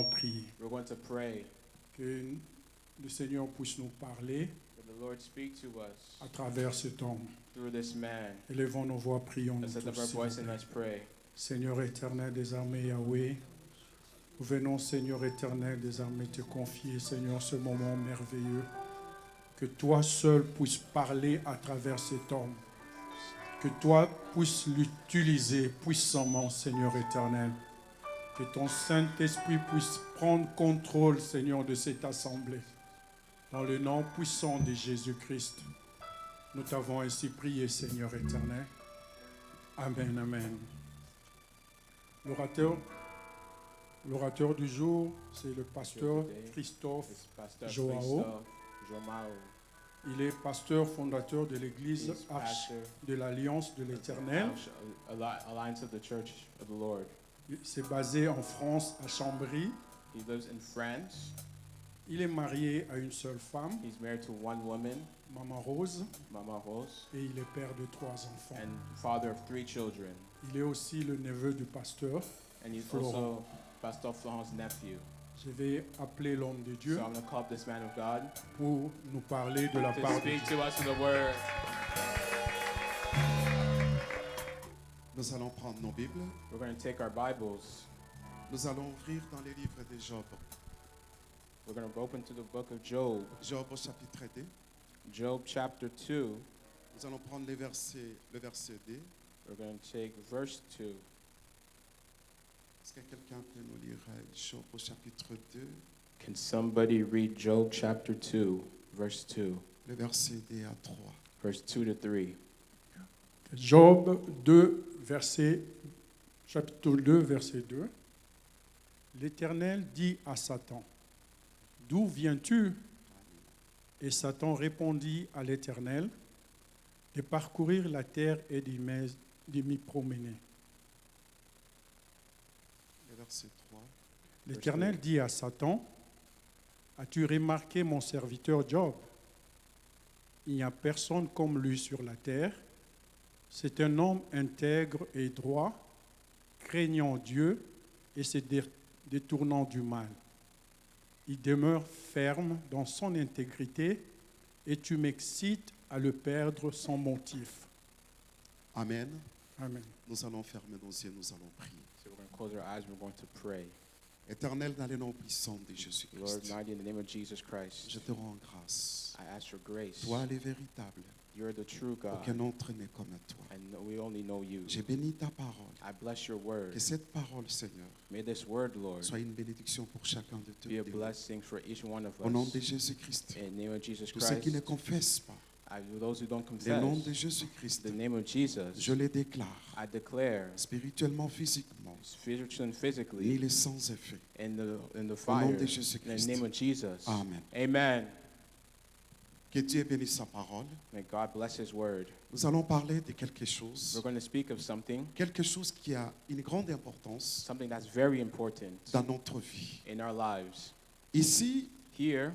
allons prier. We're going to pray Que le Seigneur puisse nous parler that the Lord speak to us à travers cet homme. through this man. Élevons nos voix, prions. Let's lift up our voice and let's pray. Seigneur éternel des armées, Yahweh, nous venons, Seigneur éternel des armées, te confier, Seigneur, ce moment merveilleux. Que toi seul puisses parler à travers cet homme. Que toi puisses l'utiliser puissamment, Seigneur éternel. Que ton Saint-Esprit puisse prendre contrôle, Seigneur, de cette assemblée. Dans le nom puissant de Jésus-Christ, nous t'avons ainsi prié, Seigneur éternel. Amen, amen. L'orateur du jour, c'est le pasteur Christophe It's Pastor Joao. Christophe Joao. Il est pasteur fondateur de l'église He's Arche pastor de l'Alliance de l'Éternel. Alliance of the Church of the Lord. C'est basé en France, à Chambry. He lives in France. Il est marié à une seule femme, He's married to one woman, Maman Rose, Mama Rose, et il est père de 3 enfants. and father of 3 children. Il est aussi le neveu du pasteur. And he's Florent. also Pastor Florent's nephew. Je vais appeler l'homme de Dieu So I'm going to call up this man of God pour nous parler de la to part de speak Dieu. to us in the word. Nous allons prendre nos Bibles. We're going to take our Bibles. Nous allons ouvrir dans les livres de Job. We're going to open to the book of Job. Job au chapitre 2. Job chapter 2. Nous allons prendre le verset 2. We're going to take verse 2. Est-ce que quelqu'un peut nous lire Job au chapitre 2, Can somebody read Job chapter 2, verse 2, le verset 2 à 3. verse 2 to 3? Job 2, chapitre 2, verset 2. L'Éternel dit à Satan, « D'où viens-tu » Et Satan répondit à l'Éternel, « De parcourir la terre et de m'y promener. » Le verset 3. L'Éternel dit à Satan, « As-tu remarqué mon serviteur Job? Il n'y a personne comme lui sur la terre. C'est un homme intègre et droit, craignant Dieu et se détournant du mal. Il demeure ferme dans son intégrité et tu m'excites à le perdre sans motif. » Amen. Amen. Nous allons fermer nos yeux, nous allons prier. So we're going to close our eyes and we're going to pray. Éternel, dans le nom puissant de Lord, Jésus-Christ, mighty in the name of Jesus Christ, je te rends grâce. I ask for grace. Toi, le véritable, You're the true God, aucun autre n'est comme toi. and we only know you. J'ai béni ta parole. I bless your word. Que cette parole, Seigneur, May this word, Lord, soit une bénédiction pour chacun de be a tous. blessing for each one of Au nom us. de Jésus-Christ, In the name of Jesus tous ceux qui ne Christ, confessent pas, those who don't le nom confess, de Jésus-Christ, the name of Jesus, je les déclare, I declare, spirituellement, physiquement, spiritually and ni physically, les sans effet. in the Au nom fire, de in the Jésus-Christ. name of Jesus. Amen. Amen. Que Dieu bénisse sa parole. May God bless His word. Nous allons parler de quelque chose, We're going to speak of something qui a une grande importance that's very important dans notre vie. in our lives. Ici, Here,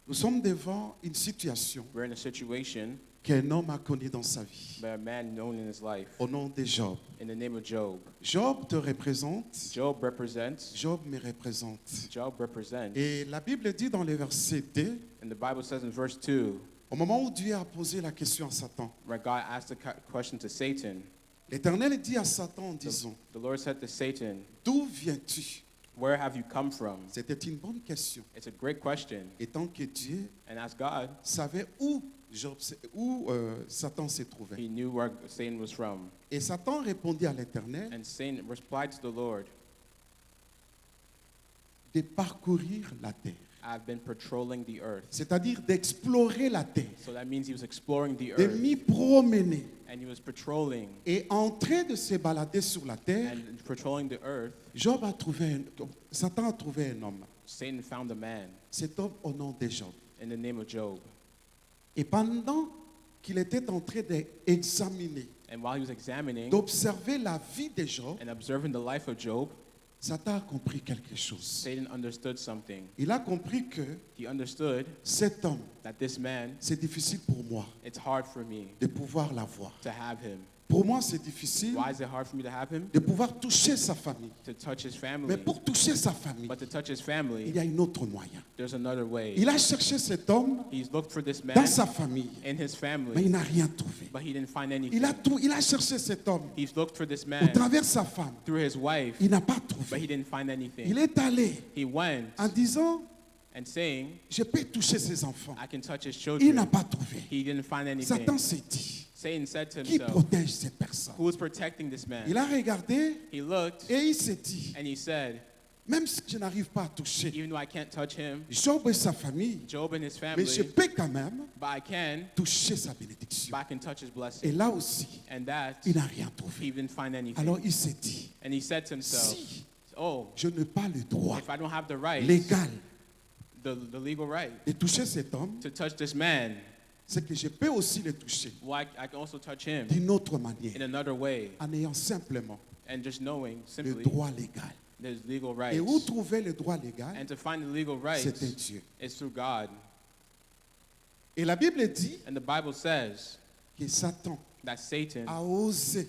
nous sommes devant une situation we're in a situation qu'un homme a connue dans sa vie. by a man known in his life, Au nom de Job. in the name of Job. Job te représente, Job represents. Job me représente. Job represents. Et la Bible dit dans le verset 2, And the Bible says in verse 2, au moment où Dieu a posé la question à Satan, where God asked the question to Satan, l'Éternel dit à Satan en disant, the Lord said to Satan, d'où viens-tu? where have you come from? C'était une bonne question. It's a great question. Et tant que Dieu And as God, savait où Satan se trouvait. he knew where Satan was from. Et Satan répondit à l'Éternel And Satan replied to the Lord, de parcourir la terre, I've been patrolling the earth. c'est-à-dire d'explorer la terre, So that means he was exploring the de earth. m'y promener. And he was patrolling Et en train de se balader sur la terre, and patrolling the earth. Satan a trouvé un homme. Satan found a man Cet homme au nom de Job. in the name of Job. Et pendant qu'il était en train d'examiner, And while he was examining d'observer la vie de Job, and observing the life of Job, Satan a compris quelque chose. Satan understood something. Il a compris que He understood cet homme, that this man, c'est difficile pour moi it's hard for me de pouvoir l'avoir. to have him. Pour moi, c'est difficile Why is it hard for me to have him? de pouvoir toucher sa famille. To touch his Mais family. pour toucher sa famille, But to touch his il family, y a un autre moyen. there's another way. Il a cherché cet homme He's looked for this dans man sa famille, in his mais family, il n'a rien trouvé. but he didn't find Il a, anything. il a cherché cet homme He's looked for this au man travers de sa femme. through his wife, Il n'a pas but he trouvé. didn't find Il anything. est allé He went en disant, and saying, je peux toucher ses enfants. I can touch his Il n'a children. pas trouvé. He didn't find Satan anything. s'est dit, Satan said to qui himself, protège cette personne? who is protecting this Il man? a regardé He looked et il s'est dit, and he said, même si je n'arrive pas à toucher even though I can't touch him, Job et sa famille, Job and his mais je family, peux quand même but I can, toucher sa bénédiction. but I can touch his Et blessing. là aussi, And that, il n'a rien he trouvé. didn't find anything. Alors il s'est dit, And he said to himself, si oh, je n'ai pas le droit if I don't have the right, légal the legal right de toucher cet homme, to touch this man, c'est que je peux aussi le toucher well, I can also touch him d'une autre in manière, another way. en ayant simplement And just knowing le simply droit légal. there's legal Et où rights. trouver le droit légal? And to find the legal C'est un rights Dieu. is through God. Et la Bible dit And the Bible says que Satan that Satan a osé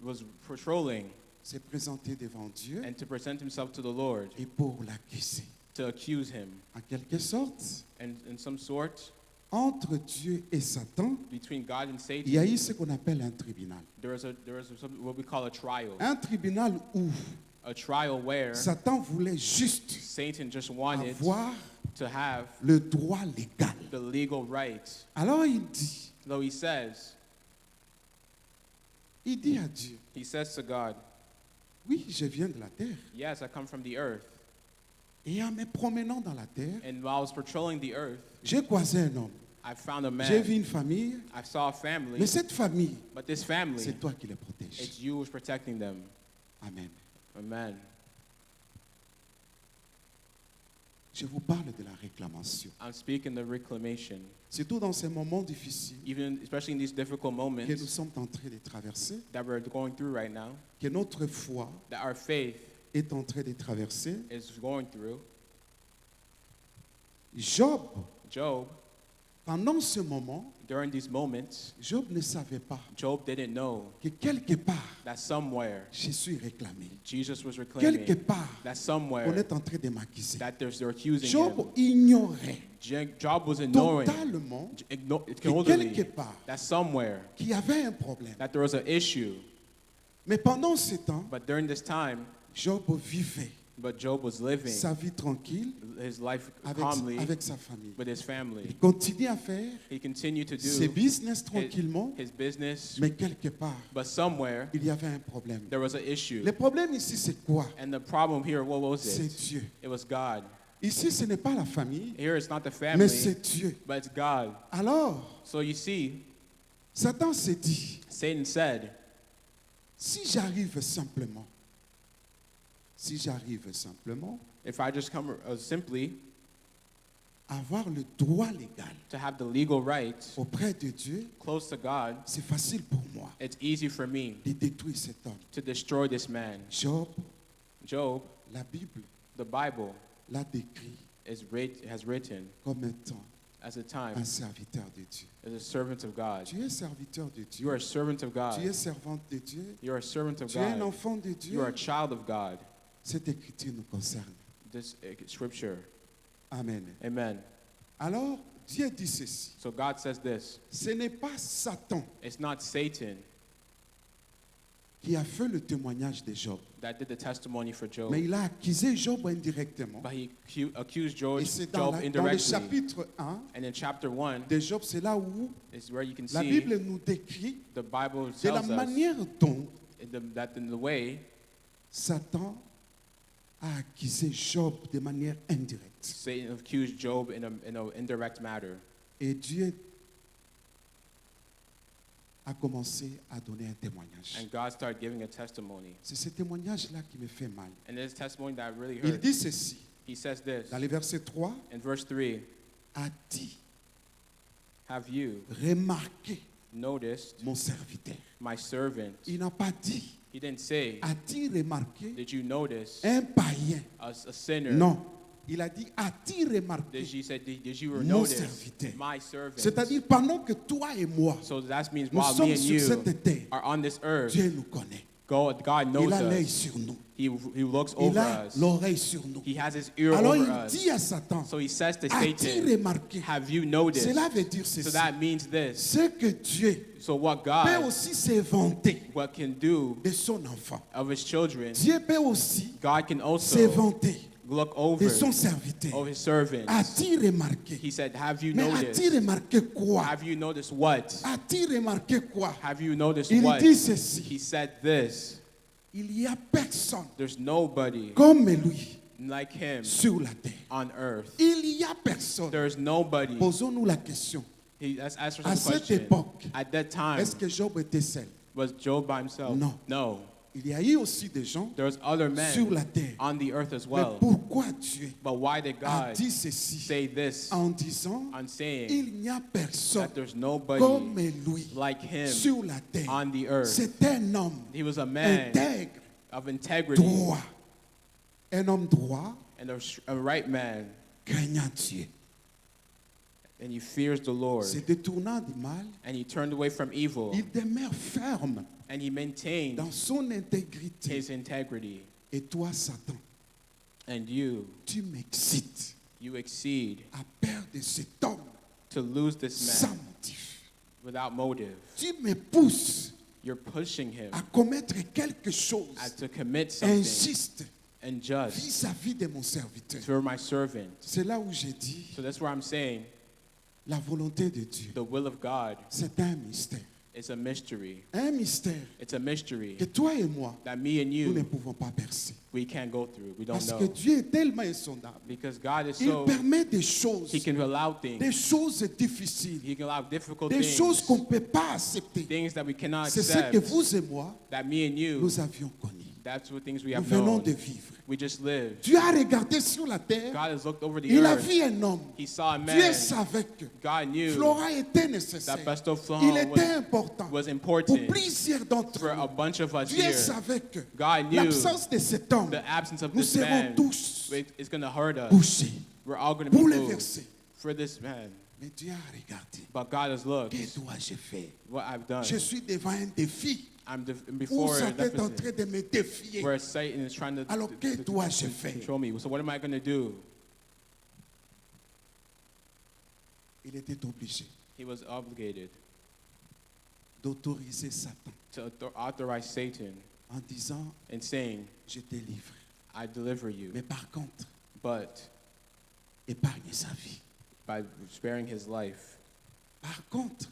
was patrolling se présenter devant Dieu and to present himself to the Lord et pour l'accuser. to accuse him. En quelque sorte, And in some sort, entre Dieu et Satan, between God and il y a Satan, eu ce qu'on appelle un tribunal. there is what we call a trial. Un tribunal où A trial where Satan voulait juste Satan just wanted avoir to have le droit légal. the legal right. Alors il dit Though he says à Dieu, He says to God, oui, je viens de la terre. yes, I come from the earth. Et en me promenant dans la terre, And while I was patrolling the earth, j'ai croisé un homme. I found a J'ai vu man. une famille, I saw a family. mais cette famille, But this family, c'est toi qui les protèges. it's you who's protecting them. Amen. Amen. Je vous parle de la réclamation. I'm speaking the reclamation. Surtout dans ces moments difficiles Especially in these difficult que nous moments sommes en train de traverser, that we're going through right now, que notre foi that our faith est en train de traverser. is going through. Job, Job, pendant ce moment, during these moments, Job ne savait pas Job didn't know que quelque part, that somewhere je suis réclamé. Jesus was Quelque reclaiming, part, that on somewhere est en train de m'accuser. that they're accusing Job him. ignorait Job was ignoring, totalement que totally quelque part, that somewhere qu'il y avait un problème. that there was an issue. Mais pendant ce temps, But during this time, Job vivait but Job was living sa vie tranquille his life avec, calmly avec sa famille. with his Il family. continue à faire He continued to ses do business tranquillement, his business, mais quelque part, but somewhere il y avait un problème. there was an issue. Le problème ici, c'est quoi? And the problem here, what was C'est it? Dieu. It was God. Ici, ce n'est pas la famille, Here it's not the mais family, c'est Dieu. but it's God. Alors, So you see, Satan s'est dit, Satan said, si j'arrive simplement, if I just come simply à avoir le droit légal to have the legal right auprès de Dieu, close to God, c'est facile pour moi it's easy for me de détruire cet homme. to destroy this man. Job, Job, la Bible the Bible, l'a décrit has written comme étant as a time un serviteur de Dieu. as a servant of God. Tu es serviteur de You are Dieu. a servant of Tu es God. servante de Dieu. You are a servant of Tu es un God. enfant de You are a Dieu. child of God. Cette écriture nous concerne. This scripture. Amen. Amen. Alors, Dieu dit ceci. So God says this. Ce n'est pas Satan It's not Satan qui a fait le témoignage de Job, that did the testimony for Job, mais il a accusé Job indirectement. but he accused Job, Et c'est dans, Job dans le indirectly. chapitre 1 And in chapter 1 de Job, c'est là où is where you can la see Bible nous décrit the Bible de la tells us manière dont that in the way Satan a accusé Job de manière indirecte. Satan accused Job in an indirect matter. Et Dieu a commencé à donner un témoignage. And God started giving a testimony. C'est ce témoignage-là qui me fait mal. And this testimony that I really Il heard, dit ceci, he says this dans le verset 3, in verse 3. a dit, Have you remarquez noticed mon serviteur. my servant? Il n'a pas dit, He didn't say, a-t-il remarqué did you notice un païen? a sinner? Non, Il a dit, as-tu remarqué He said, did you mon notice serviteur? my servant? C'est-à-dire, pendant que toi et moi, So that means nous while me sommes and sur you cette terre, are on this earth, Dieu nous connaît. God knows Il a l'œil us. sur nous. He looks Il over a us. l'oreille sur nous. He has his ear Alors over il us. dit à Satan, So he says to as-tu Satan, remarqué? have you noticed? Cela veut dire So ceci. that means this. Ce que Dieu So what peut God aussi se vanter what can do de son enfant. of his children, Dieu peut aussi God can se also vanter look de over son serviteur. of his servants. As-tu remarqué? He said, have you Mais as-tu noticed? remarqué quoi? Have you noticed what? As-tu remarqué quoi? Have you noticed Il what? dit ceci. He said this. Il n'y a personne There's nobody comme lui like him sur la terre. on earth. Il n'y a personne. There's nobody. Posons-nous la question. Let's answer À this cette question. époque, At that time, est-ce que Job était seul? was Job by himself? Non. No. Il y a eu aussi des gens There was other sur men la terre. on the earth as Mais well. pourquoi Dieu But why did a God dit ceci say this en disant on saying il n'y a personne that there's nobody comme lui like him sur la terre? on the earth? C'est un homme He was a man intègre, of integrity droit. Un homme droit, and a right man, craignant Dieu. and he fears the Lord. Se détournant du mal, And he turned away from evil, il demeure ferme and he maintained dans son intégrité. his integrity. Et toi, Satan, And you m'excites exceed à perdre cet homme to lose this sans man motif. without motive. Tu me pousses You're pushing him à commettre quelque chose to commit something injuste unjust vis-à-vis de mon serviteur. for my servant. C'est là où j'ai dit, So that's where I'm saying la volonté de Dieu, the will of God c'est un mystère. is a mystery. Un mystère It's a mystery que toi et moi, that me and nous ne you, pouvons pas percer. we can't go through. We don't Parce que know. Dieu est tellement insondable. Because God is Il so, permet des choses, He can allow des things. choses difficiles, He can allow difficult des choses things. qu'on ne peut pas accepter. Things that we cannot C'est ce que accept. vous et moi, That me and you, nous avions connu. that's what things we Nous have venons known. de vivre. We just live. Dieu a regardé sur la terre, God has looked over the il a earth. vu un homme. He saw a Dieu man. savait que God knew Flora était that nécessaire. Pastor Il Florent était important. was Pour important plusieurs d'entre for a nous, bunch of us Dieu here. savait que God knew l'absence de cet homme, the absence of nous this serons man tous is going to hurt us. touchés, We're all going to be moved bouleversés. for this man. Mais Dieu a regardé. But God has looked Que dois-je faire? what I've done. Je suis devant un défi. I'm Où before a Satan est en deficit train de me défier. where Satan is trying to Alors que dois-je faire? control me. So what am I going to do? Il était obligé He was obligated d'autoriser Satan to authorize Satan en disant, and saying, je te livre. I deliver you, Mais par contre, but épargne sa vie. by sparing his life, Par contre,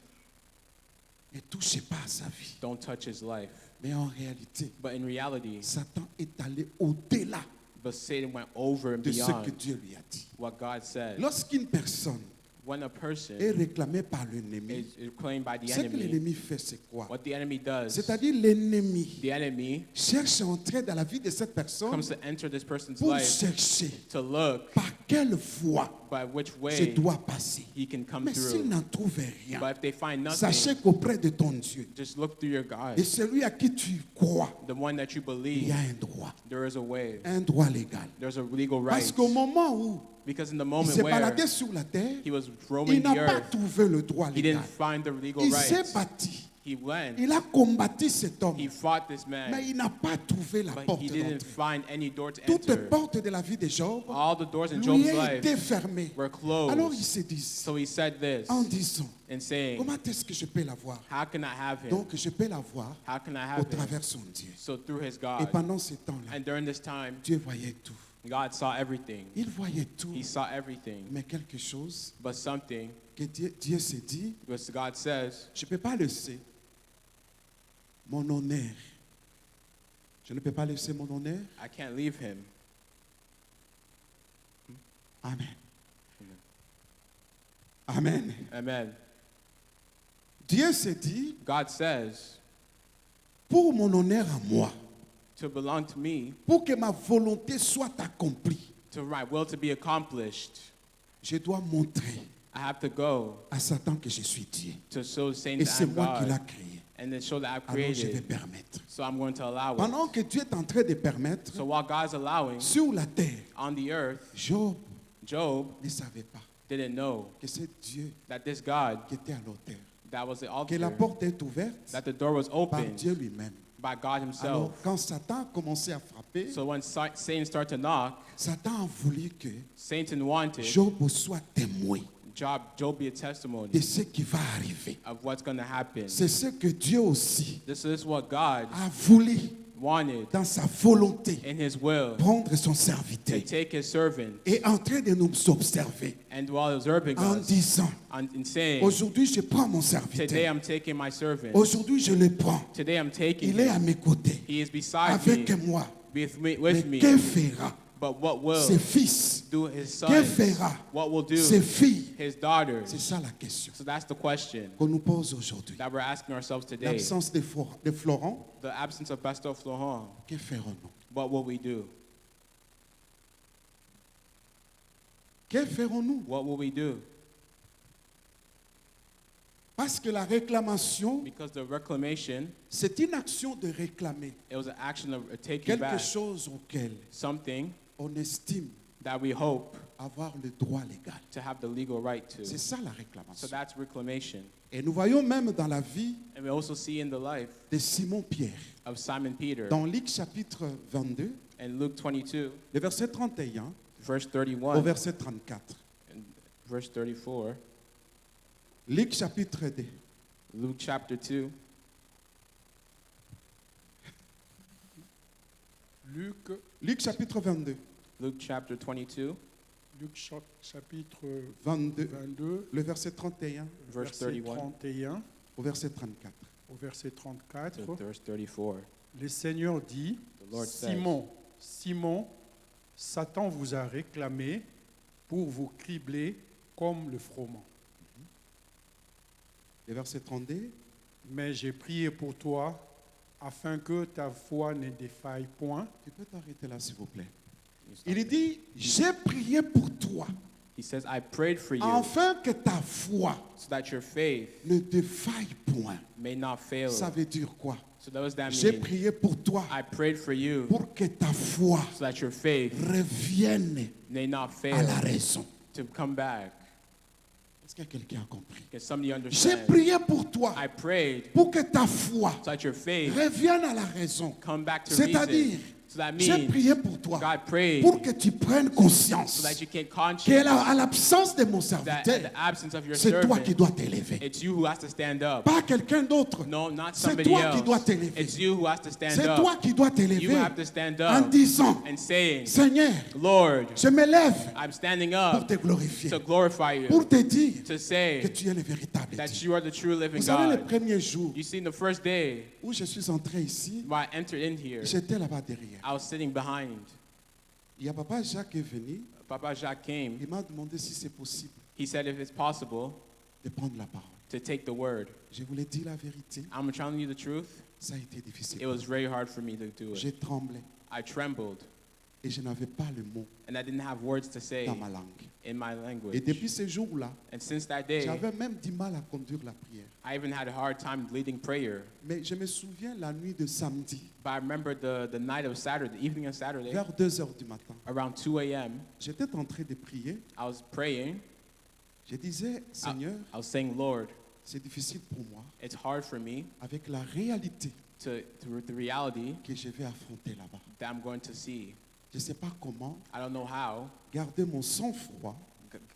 ne touchez pas à sa vie. don't touch his life. Mais en réalité, But in reality, Satan est allé au-delà but Satan went over and de ce que beyond Dieu lui a dit. what God said. Lorsqu'une personne When a person est réclamée par l'ennemi, is claimed by the ce que enemy, l'ennemi fait, c'est quoi? what the enemy does, C'est-à-dire l'ennemi the enemy cherche à entrer dans la vie de cette personne comes to enter this person's pour life chercher to look par quelle voie by which je way dois passer. he can come Mais s'il through. n'en trouve rien, But if they find sachez nothing, qu'auprès de ton Dieu just look through your God. et celui à qui tu crois, The one that you il y believe, a un droit légal. there's a legal Parce right. qu'au moment où Because in the il moment s'est where baladé sur la terre, he was il roaming n'a the pas earth, trouvé le droit he légal. didn't find the legal Il s'est rights. battu. He went, Il a combattu cet homme. he fought this Mais man, il n'a pas trouvé la but porte he didn't d'entrée. find any door to Toutes les enter. portes de la vie de Job All the doors in lui Job's ont life été fermées. were Alors il closed. s'est dit, So he said this en disant, and saying, comment est-ce que je peux l'avoir? how can I have him? Donc je peux l'avoir How can I au have him? travers son Dieu. So through his Et God. pendant ce temps-là, And during this time, Dieu voyait tout. God saw everything. Il voyait tout. He saw everything. Mais quelque chose But something, que Dieu s'est dit, because God says, je ne peux pas laisser mon honneur. Je ne peux pas laisser mon honneur. I can't leave him. Amen. Amen. Amen. Dieu s'est dit, God says, pour mon honneur à moi, to belong to me, pour que ma volonté soit accomplie, to my will to be accomplished, je dois montrer I have to go à Satan que je suis Dieu. to show Satan Et that c'est I'm moi qui God. l'a créé. and then show that I've alors je vais created. permettre. So I'm going to allow it. Pendant que Dieu est en train de permettre, So while God's allowing sur la terre, on the earth, Job Job ne savait pas didn't know que c'est Dieu that this God qui était à l'autel, that was the que la altar, porte est ouverte that the door was par opened Dieu lui-même. by God Alors, himself. quand Satan a commencé à frapper, So when Satan started to knock, Satan a voulu que Satan wanted Job soit témoin Job be a testimony de ce qui va arriver. of what's going to happen. C'est ce que Dieu aussi This is what God a voulu, wanted dans sa volonté, in his will, prendre son to serviteur take his servant et en train de nous observer and while observing en us disant, and saying, aujourd'hui je prends mon today serviteur, I'm taking my servant. aujourd'hui je le prends, Today I'm taking il est à him. mes côtés, He is beside avec me, moi. with Mais me. que fera But what will ses fils? do his Que sons? fera What will do ses filles? his daughters? C'est ça la question So that's the question qu'on nous pose aujourd'hui. that we're asking ourselves today. L'absence de Florent, The absence of Pastor Florent, que ferons-nous? what will we do? Que ferons-nous? What will we do? Parce que la réclamation, Because the reclamation, c'est une action de réclamer it was an action of taking quelque back chose auquel something on estime that we hope avoir le droit légal. to have the legal right to. C'est ça la So réclamation. that's reclamation. Et nous voyons même dans la vie And we also see in the life de Simon-Pierre, of Simon Peter dans Luc chapitre 22, in Luke 22, le verset 31 verse au 31 verset 34. and verse 34. Luc chapitre 2. Luke chapter 2, Luc chapitre 22. Luke chapter 22, Luc chapitre 22, 22, le verset 31 verse verset 31 31 au verset 34. au verset 34. to verse 34. Le Seigneur dit, The Lord says, Simon, Simon, Satan vous a réclamé pour vous cribler comme le froment. Le verset 32. Mais j'ai prié pour toi afin que ta foi ne défaille point. Tu peux t'arrêter là, s'il vous plaît. You stop Il there. dit, j'ai prié pour toi He says, I prayed for you afin que ta foi so that your faith ne défaille point. may not fail. Ça veut dire quoi? So what does that J'ai mean? prié pour toi I prayed for you pour que ta foi so that your faith revienne may not à la fail raison. to come back. Est-ce que quelqu'un a compris? Can somebody J'ai understand? prié pour toi I prayed pour que ta foi so that your faith revienne à la raison. come back to C'est-à-dire, reason. So that j'ai means prié pour toi God prayed pour que tu prennes conscience so that you can que conscious à l'absence de mon that in serviteur, the absence of your c'est toi qui servant, dois t'élever. it's you who has to stand up. Pas quelqu'un d'autre. No, not C'est somebody toi qui dois else. t'élever. It's you who has to stand C'est toi up. qui dois You t'élever have to stand en up disant, and saying, Seigneur, Lord, je me lève I'm standing pour up te glorifier, to glorify you, pour te dire to que say tu es le véritable that Dieu. you are the true living Vous savez, le God. premier jour You see, the first day où je suis entré ici, when I entered in here, j'étais là-bas derrière. I was sitting behind. Il y a papa Jacques qui est venu, Papa Jacques came. il m'a demandé si c'est possible He said, if it's possible, de prendre la parole. to take the word. Je voulais dire la vérité, I'm telling you the truth. ça a été difficile. It was very hard for me to do it. J'ai tremblé I trembled, et je n'avais pas le mot and I didn't have words to say dans ma langue. in my Et language. depuis ce jour-là, And since that day, j'avais même du mal à conduire la prière. I even had a hard time leading prayer. Mais je me souviens la nuit de samedi, But I remember the night of Saturday, the evening of Saturday, vers 2 heures du matin, around 2 a.m., j'étais en train de prier. I was praying. Je disais, Seigneur, I was saying, Lord, c'est difficile pour moi it's hard for me avec la réalité to the reality que je vais affronter là-bas. that I'm going to see. Je ne sais pas comment I don't know how. garder mon sang-froid,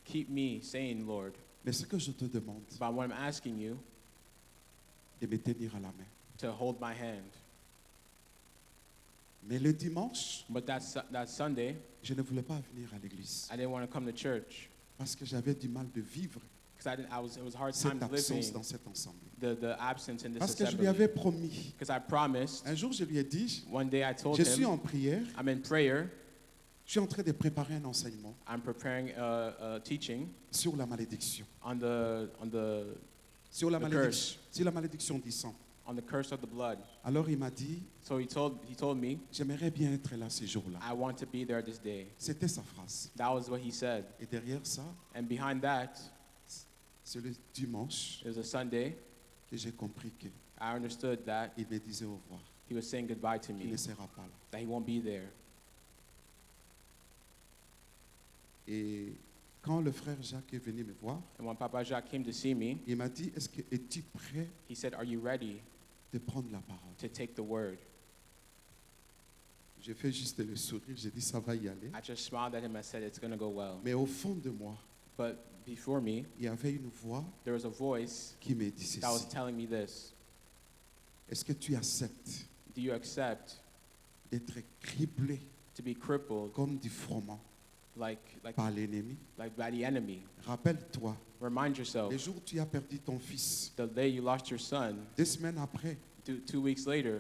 Keep me sane, Lord. mais ce que je te demande, But what I'm asking you, de me tenir à la main. to hold my hand. Mais le dimanche, But that Sunday, je ne voulais pas venir à l'église I didn't want to come to church parce que j'avais du mal de vivre because it was a hard time cette absence living dans cet ensemble. the absence in this Parce que je lui assembly. avais promis. Because I promised, Un jour, je lui ai dit, one day I told je suis him, en prière, I'm in prayer, je suis en train de préparer un enseignement I'm preparing a teaching sur la malédiction. on the Sur la The malédiction, curse. sur la malédiction du sang. on the curse of the blood. Alors il m'a dit, So he told me, j'aimerais bien être là ce jour-là. I want to be there this day. C'était sa phrase. That was what he said. Et derrière ça, And behind that, c'est le dimanche it was a Sunday. que j'ai compris que I understood that il me disait au revoir. he was saying goodbye to Il me, ne sera pas là. that he won't be there. Et quand le frère Jacques est venu me voir, And when Papa Jacques came to see me, il m'a dit, es-tu prêt he said, "Are you ready de prendre la parole? to take the word?" J'ai fait juste le sourire, j'ai dit, ça va y aller. I just smiled at him and said, "It's going to go well." Mais au fond de moi, But before me, il y avait une voix there was a voice qui me dit that was ceci. telling me this. Est-ce que tu acceptes Do you accept d'être criblé to be crippled comme du froment like par l'ennemi? by the enemy? Rappelle-toi, Remind yourself, le jour où tu as perdu ton fils, the day you lost your son, 2 semaines après, 2 weeks later,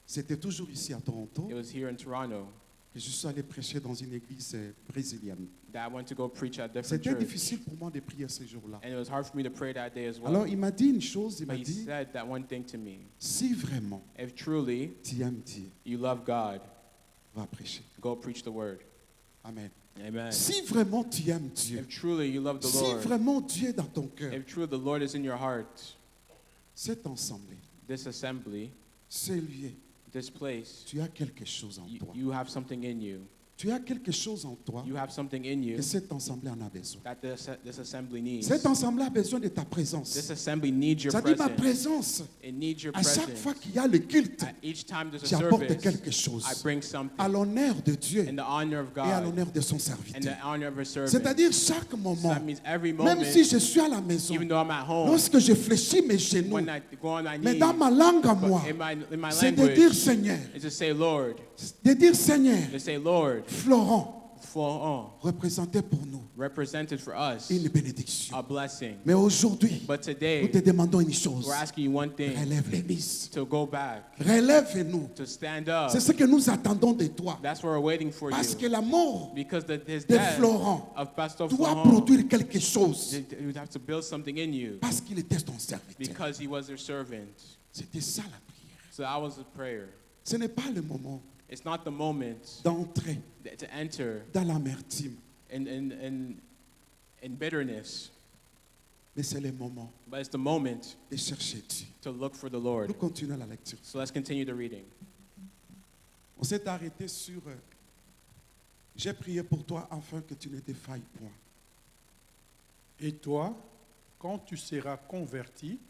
c'était toujours ici à Toronto it was here in Toronto que je suis allé prêcher dans une église brésilienne. that I went to go preach at a different C'était church. difficile pour moi de prier ce jour-là. And it was hard for me to pray that day as well. Alors il m'a dit une chose, il m'a But he dit, said that one thing to me. si vraiment If truly tu aimes Dieu, you love God, va prêcher. go preach the word. Amen. Amen. Si vraiment tu aimes Dieu, If truly you love the si Lord, vraiment Dieu est dans ton cœur, if truly the Lord is in your heart, cette assemblée, this assembly, ce lieu, this place, tu as quelque chose en toi. you have something in you. Tu as quelque chose en toi You have something in you que cette assemblée en a besoin. that this assembly needs. Cette assemblée a besoin de ta présence. This assembly needs your Ça dit ma presence. présence. It needs your À chaque presence. fois qu'il y a le culte, At each time there's a j'apporte service, quelque chose I bring something à l'honneur de Dieu in the honor of et à God l'honneur de son and the serviteur. honor of His servant. C'est-à-dire chaque So moment, that means every même moment, si je suis à la maison, even though I'm at home, lorsque je fléchis mes genoux, when I go on my mais knees, dans ma langue à but moi, in my c'est de dire language, Seigneur, is to say Lord, de dire Seigneur, to say Lord, Florent, représentait pour nous represented for us une bénédiction. a blessing. Mais aujourd'hui, But nous today, te demandons une chose. we're asking you one thing, Relève l'église. to go back, Relève-nous. to stand up. C'est ce que nous attendons de toi. That's what we're waiting for Parce que you. la mort Because his de death Florent of Pastor doit Florent, produire quelque chose. you have to build something in you Parce qu'il était ton serviteur. because he was their servant. C'était ça la prière. So that was the prayer. Ce n'est pas le moment It's not the moment d'entrer to enter dans l'amertume, in bitterness, mais c'est le moment but it's the moment de chercher Dieu. to look for the Lord. Nous continuons la lecture. So let's continue the reading. On s'est arrêté sur j'ai prié pour toi afin que tu ne défailles point. Et toi, quand tu seras converti,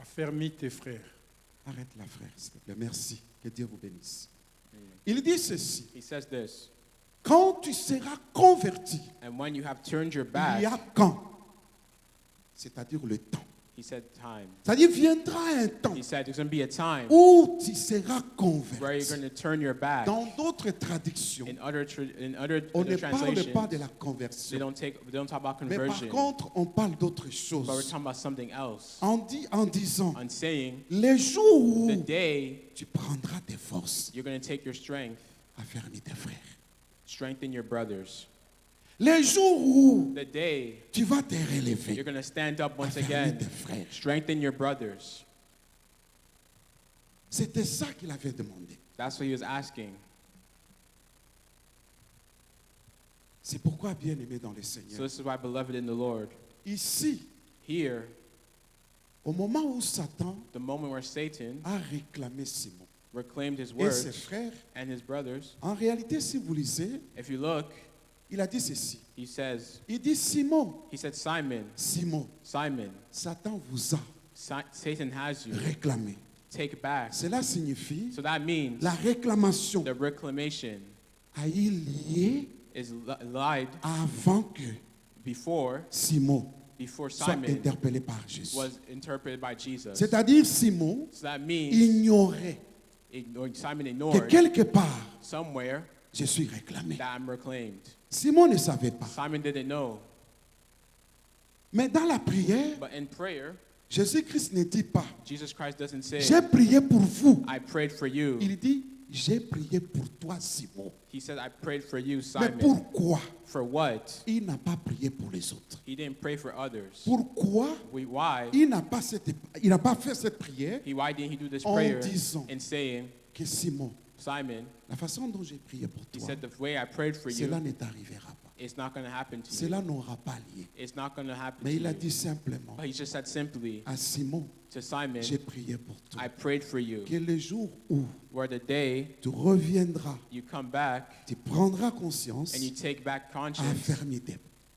affermis tes frères. Arrête la frère, s'il te plaît. Merci. Que Dieu vous bénisse. Il dit ceci. He says this, Quand tu seras converti, and when you have turned your il y a back, quand, c'est-à-dire le temps. he said time. C'est-à-dire viendra un temps He said there's going to be a time où tu seras where you're converti. going to turn your back. Dans d'autres traductions, In other on ne parle translations, pas de la they conversion. don't talk about Mais par conversion, contre, on parle d'autre but we're chose. talking about something else. En disant, On saying les jours où the day tu prendras tes forces, you're going to take your strength, affermis tes frères. strengthen your brothers. Les jours où The day tu vas te you're relever, going to stand up once affermis again, tes frères. strengthen your brothers. C'était ça qu'il avait demandé. That's what he was asking. C'est pourquoi, bien-aimé dans le So Seigneur, this is why, beloved in the Lord, ici, here, au moment où Satan the moment where Satan a réclamé Simon reclaimed his et ses words frères, and his brothers, en réalité, si vous lisez, if you look, il a dit ceci. he says, Il dit, Simon, he said, Simon, Simon, Simon, Satan vous a Satan has you. réclamé. Take it back. Cela signifie So that means la réclamation the reclamation a eu lieu is lied avant que before Simon soit Simon interpellé par Jésus. was interpreted by Jesus. C'est-à-dire Simon So that means ignorait Simon que ignored quelque part, somewhere je suis réclamé. that I'm reclaimed. Simon ne savait pas. Simon didn't know. Mais dans la prière, But in prayer, Jésus-Christ ne dit pas, Jesus Christ doesn't say, j'ai prié pour vous. I prayed for you. Il dit, j'ai prié pour toi, Simon. He said, I prayed for you, Mais Simon. pourquoi For what? il n'a pas prié pour les autres? He didn't pray for others. Pourquoi Why? il n'a pas fait cette prière Why didn't he do this en prayer disant and saying, que Simon, Simon, la façon dont j'ai prié pour he toi, said, the way I prayed for cela you, ne t'arrivera pas. it's not going to happen to you. cela n'aura pas lieu. It's not going to happen Mais to il a you. dit simplement But he just said simply à Simon, to Simon, j'ai prié pour toi. I prayed for you. Que le jour où Where the day tu reviendras, you come back tu prendras conscience and you take back à conscience, affermir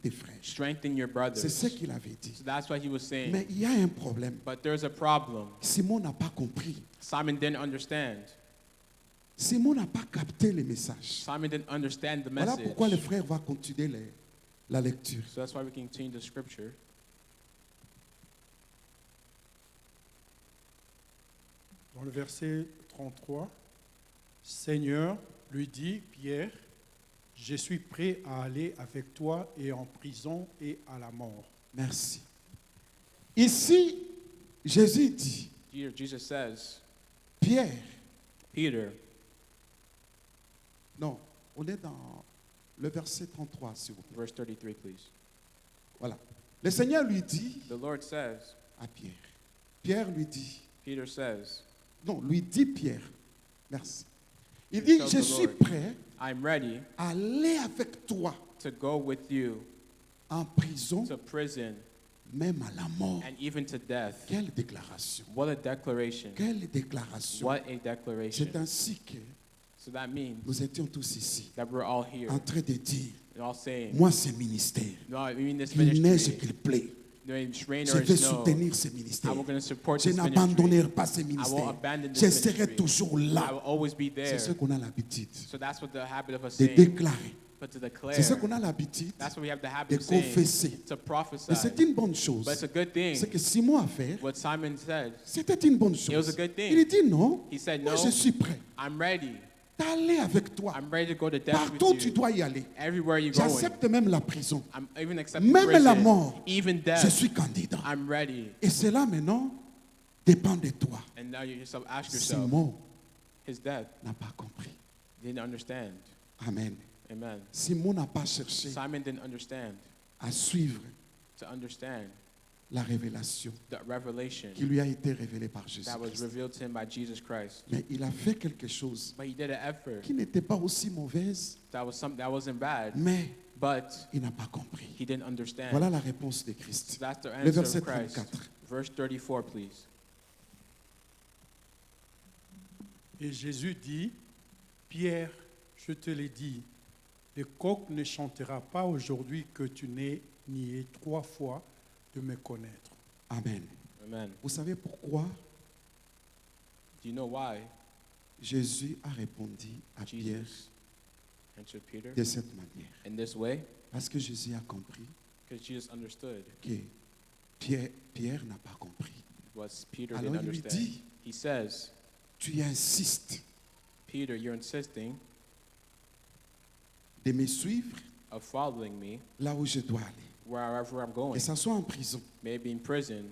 tes frères. strengthen your C'est brothers. ce qu'il avait dit. So that's what he was saying. Mais il y a un problème. But there's a problem. Simon n'a pas compris. Simon didn't understand. Simon n'a pas capté le message. Simon didn't understand the Voilà message. pourquoi le frère va continuer la lecture. So that's why we continue the scripture. Dans le verset 33, Seigneur, lui dit Pierre, je suis prêt à aller avec toi et en prison et à la mort. Merci. Ici, Jésus dit, Jesus says, Pierre, Peter, non, on est dans le verset 33, s'il vous plaît. verse 33, please. Voilà. Le Seigneur lui dit The Lord says, à Pierre. Pierre lui dit, Peter says, non, lui dit Pierre. Merci. Il dit, Tell je the suis Lord. prêt I'm ready à aller avec toi to go with you en prison, to prison même à la mort. and even to death. Quelle déclaration. What a declaration. Quelle déclaration. What a declaration. C'est ainsi que So that means nous étions tous ici that we're all here en train de dire, and all saying, moi, ce ministère, no, I mean this qu'il neige, ministry, qu'il plaît, no, it's rain je or vais it's snow, soutenir ce ministère. I'm going to support Je this ministry. n'abandonnerai pas ce I won't ministère. abandon Je this serai ministry. toujours I là. will always be C'est there. ce qu'on a l'habitude So that's what the habit of us de saying. déclarer. But to declare, C'est ce qu'on a l'habitude that's what we have the de habit of saying. confesser. To prophesy. Et c'est une bonne chose. But it's a good thing. Ce que Simon a fait, What Simon said, c'était une bonne It was a chose. good thing. Il dit non, he said, moi no, je suis prêt I'm ready. d'aller avec toi. I'm ready to go to death Partout with tu you. dois y aller. Everywhere you're going. J'accepte même la prison. I'm even accepting Même prison. la mort. Even Je death. suis candidat. I'm ready. Et cela maintenant dépend de toi. And now you yourself ask yourself, Simon his death n'a pas compris. didn't understand. Amen. Amen. Simon n'a pas cherché Simon didn't understand. à suivre To understand la révélation the revelation qui lui a été révélée par Jésus. that was revealed to him by Jesus Christ. Mais il a fait quelque chose But he did an effort qui n'était pas aussi mauvaise, that was something that wasn't bad, mais but il n'a pas compris. he didn't understand. Voilà la réponse de So Christ. that's the Le answer verset of Christ. 34. Verse 34, please. Et Jésus dit, Pierre, je te l'ai dit, le coq ne chantera pas aujourd'hui que tu n'aies nié 3 fois de me connaître. Amen. Amen. Vous savez pourquoi Do you know why Jésus a répondu à Pierre Jesus answered Peter de cette manière? in this way? Parce que Jésus a compris Because Jesus understood que Pierre n'a pas compris. what Peter Alors didn't il lui understand. dit, He says, tu insistes Peter, you're insisting de me suivre of following me là où je dois aller. wherever I'm Que going. ce soit en prison, Maybe in prison,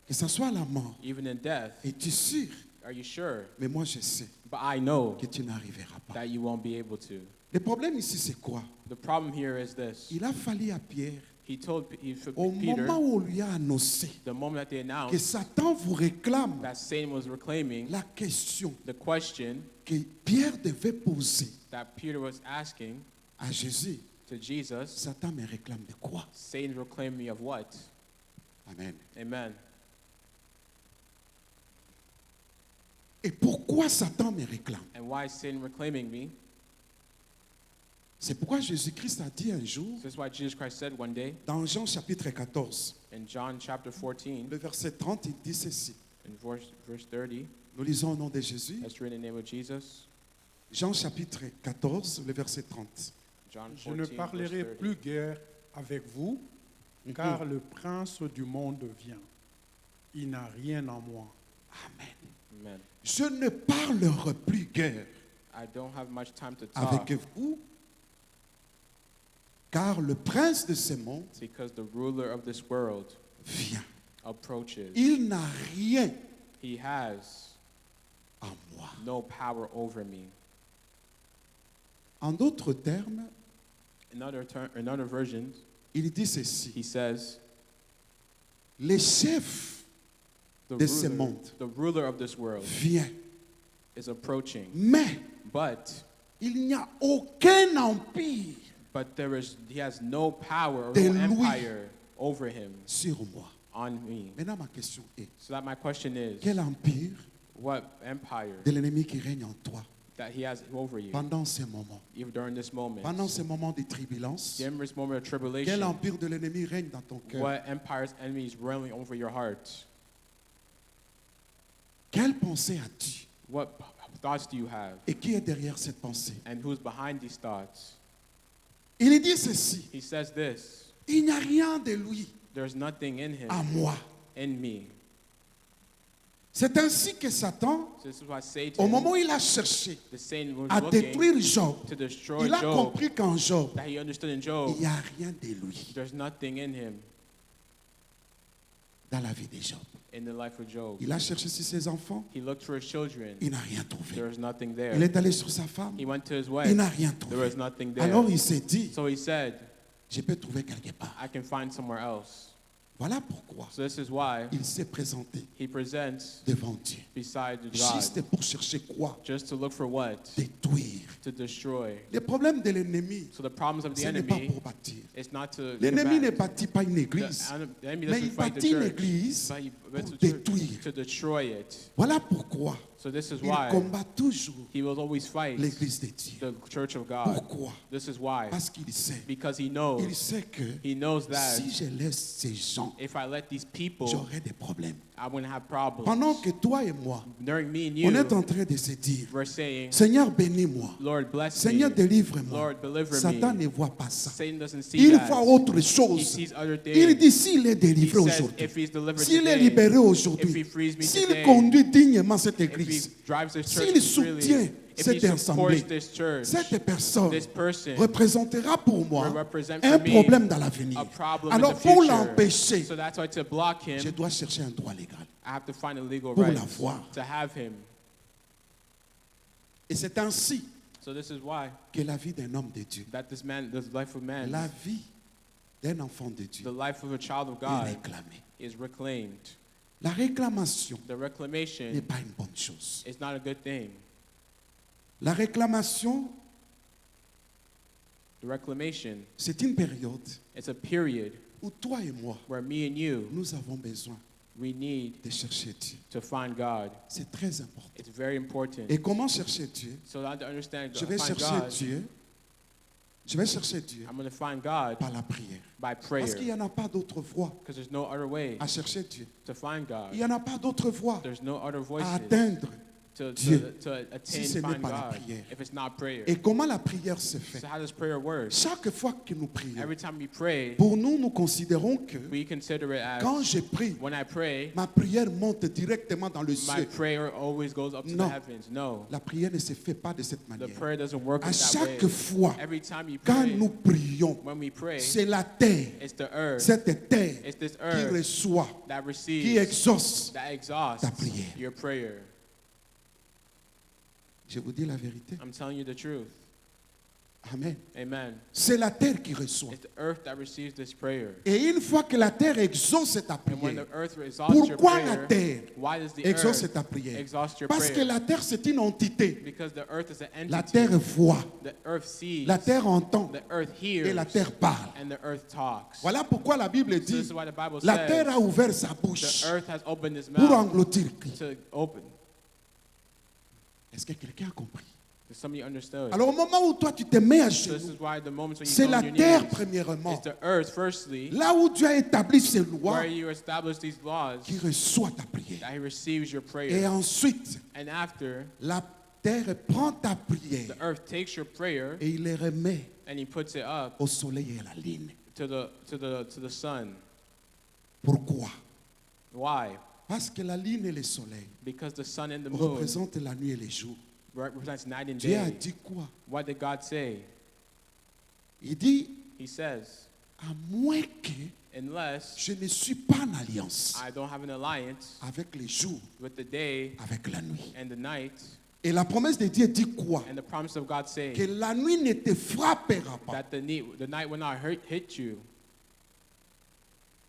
que ce soit à la mort. even in death. Es-tu sûr? Are you sure? Mais moi je sais But I know que tu n'arriveras pas. that you won't be able to. Le problème ici c'est quoi? The problem here is this. Il a fallu à Pierre, au Peter, moment où on lui a annoncé the moment that they que announced Satan vous réclame that Satan was reclaiming, la question the question que Pierre devait poser that Peter was asking à Jésus. to Jesus, Satan me réclame de quoi? Satan reclaimed me of what? Amen. Amen. Et pourquoi Satan me réclame? And why is Satan reclaiming me? C'est pourquoi Jésus-Christ a dit un jour, This is why Jesus Christ said one day dans Jean chapitre 14, in John chapter 14, le verset 30, il dit ceci. in verse 30, Nous lisons au nom de Jésus. let's read in the name of Jesus. Jean chapitre 14, le verset 30. John Je ne 14, parlerai verse 30. plus guère avec vous, car le prince du monde vient. Il n'a rien en moi. Amen. Amen. Je ne parlerai plus guère I don't have much time to talk avec vous, car le prince de ce monde because the ruler of this world vient. approaches. Il n'a rien He has en moi. no power over me. En d'autres termes, In other versions, il dit ceci. he says, Le chef de ce monde the ruler of this world vient, is approaching. mais But il n'y a aucun empire But he has no power or De no lui. empire over him, sur moi. on me. Maintenant, ma question est, So that my question is, quel empire what empire de l'ennemi qui règne en toi that he has over you, pendant ces moments, even during this moment, pendant ces moments de turbulence, during this moment of quel tribulation, empire de l'ennemi règne dans ton cœur? what empire's enemy is ruling over your heart? Quelle pensée as-tu? What thoughts do you have? Et qui est derrière cette pensée? And who's behind these thoughts? Il dit ceci, He says this, il n'y a rien de lui there's nothing in him, à moi. in me. C'est ainsi que Satan, So this is why au Satan, moment où il a cherché the Satan was à looking détruire Job, to destroy il a Job, compris qu'en Job, that he understood in il Job, n'y a rien de lui there's nothing in him, dans la vie de Job. in the life of Job. Il a cherché sur ses enfants, He looked for his children, il n'a rien trouvé. there was nothing Il there. est allé sur sa femme, He went to his il wife, n'a rien there trouvé. was nothing there. Alors il s'est dit, So he said, je peux trouver quelque part. I can find somewhere else. Voilà pourquoi So this is why il s'est présenté he presents devant Dieu. beside God, Juste pour chercher quoi? just to look for what? Détruire. To destroy. Les problèmes de l'ennemi, So the problems of the ce n'est pas enemy pour bâtir. is not to L'ennemi ne give back. bâtit pas une église, The enemy mais doesn't il fight the bâtit une church, église but he pour builds a church détruire. to destroy it. Voilà pourquoi So this is il why combat toujours he will always fight l'église de Dieu. the church of God. Pourquoi? This is why. Parce qu'il sait. Because he Il knows sait que that si je laisse ces gens, if I let these people, j'aurai des problèmes. I'm going to have problems. Pendant que toi et moi, During me and on est you, en train de se dire, we're saying, Seigneur, bénis-moi. Lord, bless Seigneur, me. délivre-moi. Lord, deliver Satan me. ne voit pas ça. Satan doesn't see Il that. voit autre He chose. sees other Il things. dit, s'il est He délivré says, aujourd'hui, if he's delivered s'il est today, libéré if he aujourd'hui, frees me s'il today, conduit dignement cette if he église, drives this church s'il freely, soutient if cette he assemblée, supports this church, cette personne this person représentera pour moi will represent un for me problème dans l'avenir. a problem Alors in the pour future. l'empêcher, So that's why to block him, je dois chercher un droit légal. I have to find a legal Pour right l'avoir. to have him. Et c'est ainsi So this is why que la vie d'un homme de Dieu, that this life of man, la vie d'un enfant de the Dieu life of a child of est God réclamée. is reclaimed. La réclamation The reclamation n'est pas une bonne chose. is not a good thing. La réclamation, The reclamation, c'est une période it's a period où toi et moi, where me and you, nous avons besoin we need de chercher Dieu. to find God. C'est très important. It's very important. Et comment chercher Dieu? So I understand, Je vais find chercher God, Dieu. Je vais chercher Dieu I'm going to find God par la prière. by Parce prayer. qu'il n'y en a pas d'autre voie Because there's no other way à chercher Dieu. to find God. Il n'y en a pas d'autre voie There's no other à voices atteindre. to Dieu, attain, si ce n'est find pas la God, prière. if it's not prayer. Et comment la prière se fait? So how does prayer work? Chaque fois que nous prions, Every time we pray, pour nous, nous considérons que we consider it as, quand je prie, when I pray, ma prière monte directement dans le my ciel. prayer always goes up to Non. the heavens. No. La prière ne se fait pas de cette The manière. prayer doesn't work À in that way. chaque fois, Every time you quand pray, nous prions, when we pray, c'est la terre, it's the earth, cette terre it's this qui earth reçoit, that qui receives, exauce. that exhausts ta prière. your prayer. Je vous dis la vérité. I'm telling you the truth. Amen. Amen. C'est la terre qui reçoit. It's the earth that receives this prayer. Et une fois que la terre exauce ta And when prière, the earth exhausts your pourquoi la prayer, terre why does the exauce earth ta prière? exhaust your Parce que prayer? la terre, c'est une entité. Because the earth is an La entity. terre voit, The earth sees, la terre entend the earth et hears, la terre parle. and the earth talks. Voilà pourquoi la Bible So this dit, is why the Bible la says terre a ouvert sa the bouche earth has opened its pour mouth engloutir Christ. to open. Est-ce que quelqu'un a compris? Does somebody understood? Alors au moment où toi tu te mets à So this genoux, is why the moments when you c'est go la on your terre knees, premièrement, it's the earth firstly, là où Dieu a établi ses lois, where you establish these laws, qui reçoit ta prière. that he receives your Et prayer. ensuite, And after, la terre prend ta prière the earth takes your prayer et il les remet and he puts it up au soleil et à la lune. to the sun. Pourquoi? Why? Parce que la lune et le soleil Because the sun and the moon représentent la nuit et le jour. represents night and Dieu a day. dit quoi? What did God say? Il dit, He says, à moins que unless je ne suis pas en alliance I don't have an alliance avec les jours, with the day avec la nuit. and the night, Et la promesse de Dieu dit quoi? and the promise of God saying Que la nuit ne te frappera pas that the night will not hit you,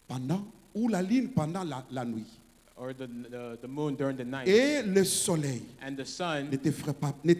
pendant, ou la lune pendant la nuit. or the moon during the night, Et le soleil and the sun ne te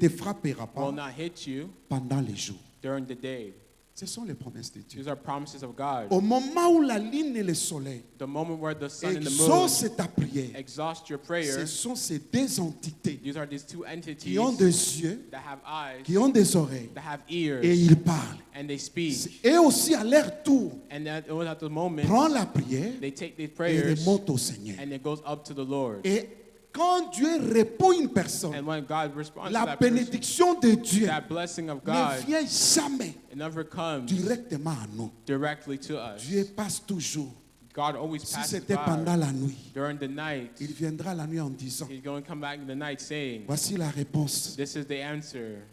frappera will pas not hit you pendant les jours. during the day. Ce sont les promesses de Dieu. These are promises of God. Au moment où la lune et le soleil The moment where the sun and the moon exaucent ta prière, exhaust your ce prayer, sont ces deux entités these are these two entities qui ont des yeux, that have eyes, qui ont des oreilles, that have et ears, ils parlent. and they speak. Et aussi à leur tour, And at the moment, prend la prière they take these et prayers remonte au Seigneur. and it goes up to the Lord. Et quand Dieu répond à une personne, And when God responds to la that person, bénédiction de Dieu that blessing of ne God, vient jamais it never comes directement à nous. directly to us. Dieu passe toujours. God always Si passes c'était pendant by la nuit, during the night. il viendra la nuit en disant, He's going to come back in the night saying, voici la réponse. this is the answer.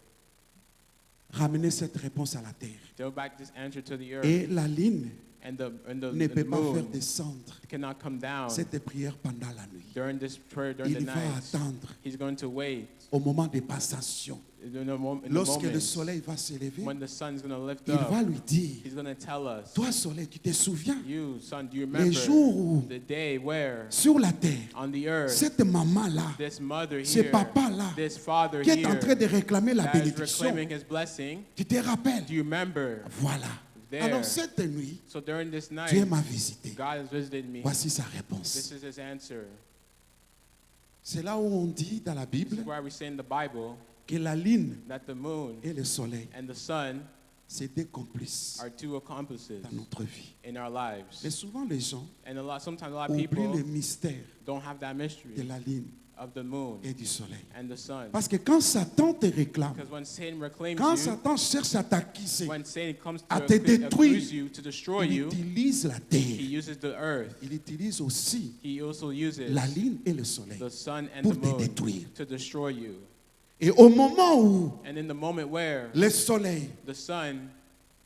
Ramenez cette réponse à la terre. Throw back this answer to the earth. Et la lune And the ne peut pas faire moon descendre cannot come down cette prière pendant la nuit. during this prayer during the Il va night. attendre He's going to wait au moment des passations. in the Lorsque le moment soleil va s'élever, when the sun's going to lift il va up. lui dire, He's going to tell us, toi soleil, tu te souviens, you, son, do you les remember jours où the day where sur la terre, on the earth, cette maman-là, this mother ce here, papa-là, this father qui est en train here, de réclamer la that is bénédiction, reclaiming his blessing, tu te rappelles? do you remember? Voilà. There. Alors cette nuit, So during this Dieu night, m'a visité. God has visited me. Voici sa This réponse. is his answer. C'est là où on dit dans la This Bible is why we say in the Bible que la lune that the moon et le soleil, and the sun c'est deux complices are two accomplices dans notre vie. in our lives. Mais souvent les gens And sometimes a lot of oublient people le mystère don't have that de mystery la lune of the moon et du soleil. and the sun. Parce que quand Satan te réclame, Because when Satan reclaims quand you, Satan cherche à t'acquiser, when Satan comes à to te détruire, accuse you, to destroy il you, utilise la he terre. uses the earth. Il utilise aussi He also uses la lune et le soleil the sun and pour the te moon détruire. to destroy you. Et au moment où And in the moment where le soleil the sun